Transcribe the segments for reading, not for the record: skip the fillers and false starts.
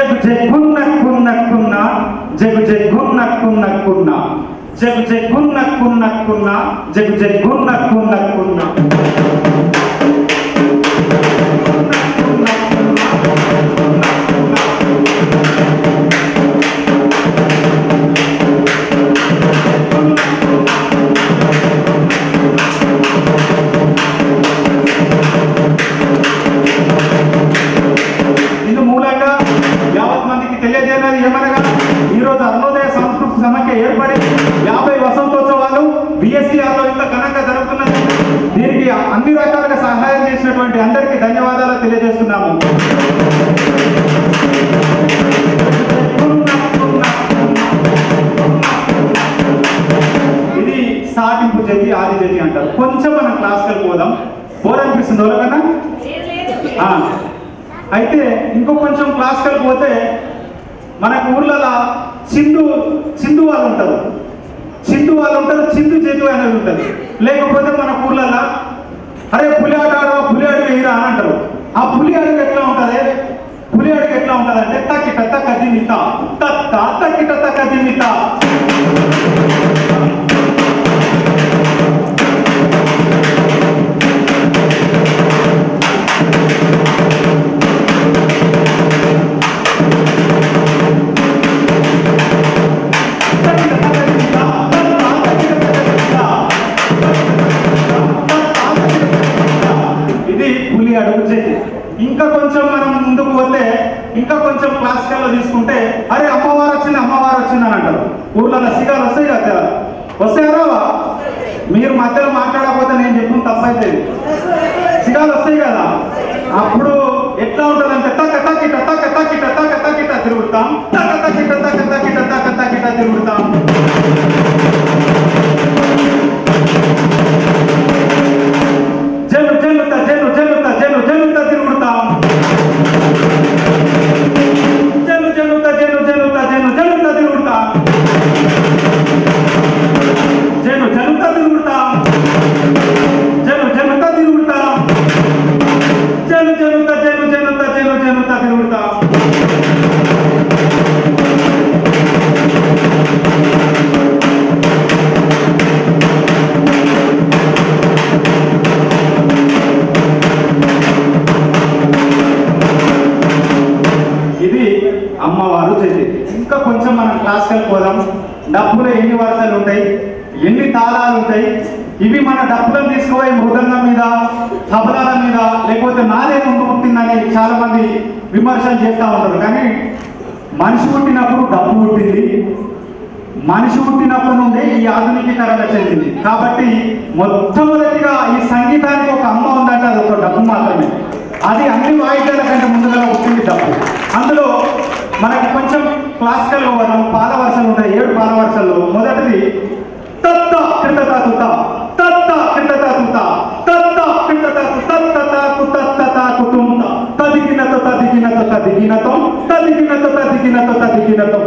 జగు జగ్గున్నక్కున్నక్కున్న జగు జగ్గున్నక్కున్నక్కున్న జగు జగ్గున్నక్కున్నక్కున్న జగు జగ్గున్నక్కున్నక్కున్న ఈరోజు అరుణోదయ సంస్కృతి సమాఖ్య ఏర్పడి 50 వసంతోత్సవాలు బిఎస్సీఆర్లో ఇంత ఘనంగా జరుగుతున్నది. దీనికి అన్ని రకాలుగా సహాయం చేసినటువంటి అందరికీ ధన్యవాదాలు తెలియజేస్తున్నాము. ఇది సాటింపు జతి ఆది జతి అంటారు. కొంచెం మనం క్లాస్కి పోదాం. బోర్ అనిపిస్తుంది ఎవరికన్నా? అయితే ఇంకో కొంచెం క్లాస్కి పోతే మనకు ఊర్లలో చిందు వాళ్ళు ఉంటారు, చిందు చేతు అనేది ఉంటుంది. లేకపోతే మన ఊర్లలో అరే పులి ఆట ఆడవా, పులి అడుగు వేయరా అని అంటారు. ఆ పులి అడుగు ఎట్లా ఉంటుంది? పులి అడుగు ఎట్లా ఉంటుంది అంటే తక్కిట తక్కదిమిత తత్త తక్కిట తక్కదిమిత. ఇంకా కొంచెం మనం ముందుకు పోతే ఇంకా కొంచెం క్లాసికల్లో తీసుకుంటే అరే అమ్మవారు వచ్చింది అని అంటారు. ఊర్లలో సిగాలు వస్తాయి కదా, వస్తాయారా? మీరు మధ్యలో మాట్లాడకపోతే నేను చెప్పిన తప్పైతే సిగాలు వస్తాయి కదా. అప్పుడు ఎట్లా ఉంటుందంటే తక్క తక్కిట తక్క తక్కిట తక్క తక్కిట తిరుగుతాం, తక్క తక్కిట తక్క తక్కిట తక్క తక్కిట తిరుగుతాం. జల్లు జల్లుతా జల్లు జల్లుతా జల్లు జల్లుతా తిరుగుతాం. జల్లు జల్లుతా జల్లు జల్లుతా జల్లు జల్లుతా తిరుగుతాం. జల్లు జల్లుతా తిరుగుతాం. జల్లు జల్లుతా తిరుగుతాం. జల్లు జల్లుతా జల్లు జల్లుతా జల్లు జల్లుతా తిరుగుతాం. అమ్మవారు చేసేది. ఇంకా కొంచెం మనం క్లాస్కి పోదాం. డప్పులో ఎన్ని వరుసలు ఉంటాయి, ఎన్ని తాళాలు ఉంటాయి? ఇవి మన డప్పులను తీసుకుపోయి మృదంగం మీద, తబలాల మీద, లేకపోతే నాదే ముందు పుట్టిందని చాలా మంది విమర్శలు చేస్తూ ఉంటారు. కానీ మనిషి పుట్టినప్పుడు డప్పు పుట్టింది, మనిషి పుట్టినప్పటి నుండి ఈ ఆధునికీకరణ చెందింది. కాబట్టి మొట్టమొదటిగా ఈ సంగీతానికి ఒక అమ్మ ఉందంటే అది ఒక డప్పు మాత్రమే. అది అన్ని వాయిద్యాల కంటే ముందుగా పుట్టింది డప్పు. అందులో మనకి కొంచెం క్లాసికల్ మనం పాల వరుసలు ఉంటాయి. 7 పాల వరుసల్లో మొదటిది తత్త క్రితత తుత తత్త క్రితత తుత తత్త క్రితత తత్తత కుతత్తత కుతుంత తదిగినతో తదిగినతో తదిగినతో తదిగినతో తదిగినతో తదిగినతో.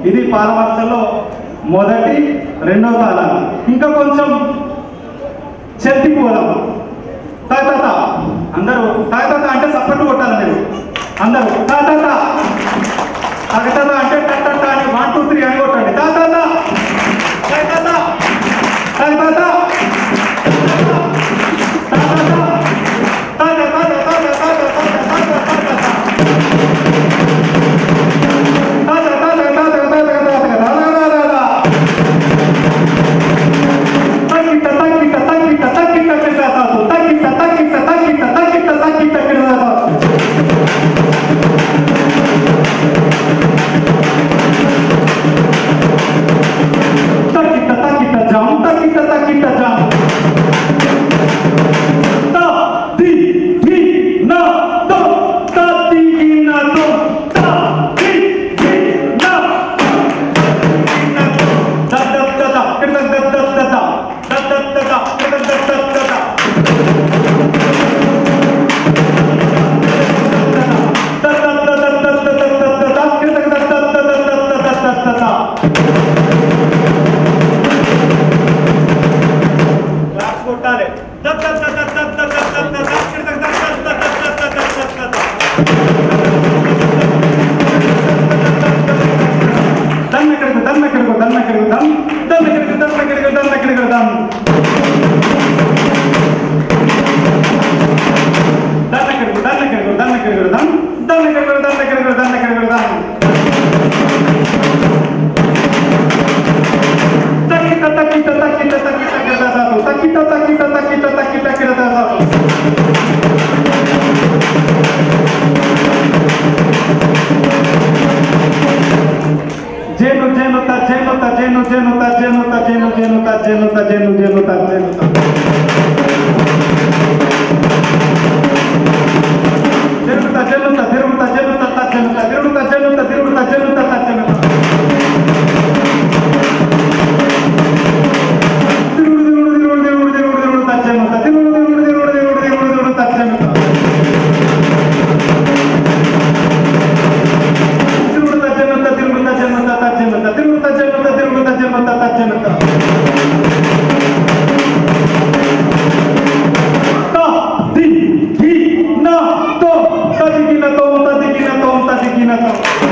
ఇది పాలవర్షలో మొదటి రెండో తాళాలు. ఇంకా కొంచెం చెత్తికి పోదాం. తాత అందరూ తాత అంటే సప్పట్టు కొట్టాలి. మీరు అందరూ తాత తగత అంటే టట్ట అని 1 2 3 అని కొట్టండి. తాత క్లాప్స్ కొట్టాలి. Tadikina